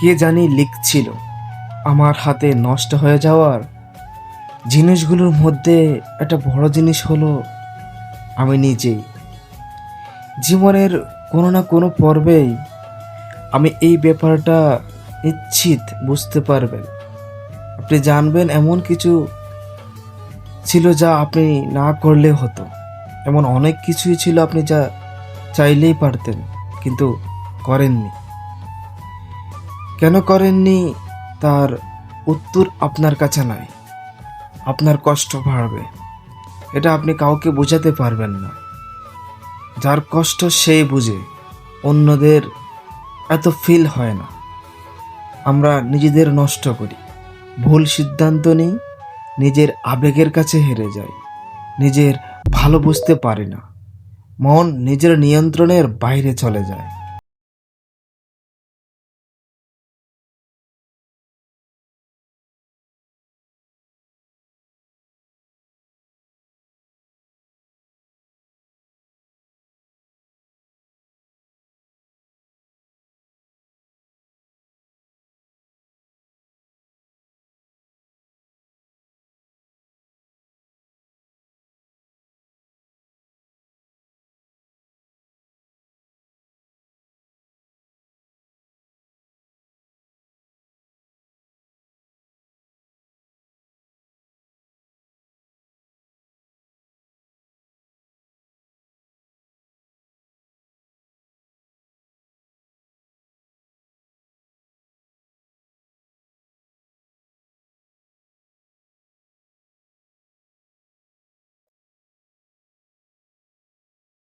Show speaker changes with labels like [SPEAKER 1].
[SPEAKER 1] কে জানি লিখছিল আমার হাতে নষ্ট হয়ে যাওয়ার জিনিসগুলোর মধ্যে একটা বড় জিনিস হলো আমি নিজেই। জীবনের কোনো না কোনো পর্বেই আমি এই ব্যাপারটা নিশ্চিত বুঝতে পারবেন। আপনি জানবেন এমন কিছু ছিল যা আপনি না করলে হতো, এমন অনেক কিছুই ছিল আপনি যা চাইলেই পারতেন কিন্তু করেননি। কেন করেননি তার উত্তর আপনার কাছে নাই। আপনার কষ্ট বাড়বে, এটা আপনি কাউকে বোঝাতে পারবেন না। যার কষ্ট সেই বুঝে, অন্যদের এত ফিল হয় না। আমরা নিজেদের নষ্ট করি, ভুল সিদ্ধান্ত নিই, নিজের আবেগের কাছে হেরে যাই, নিজের ভালো বুঝতে পারি না, মন নিজের নিয়ন্ত্রণের বাইরে চলে যায়।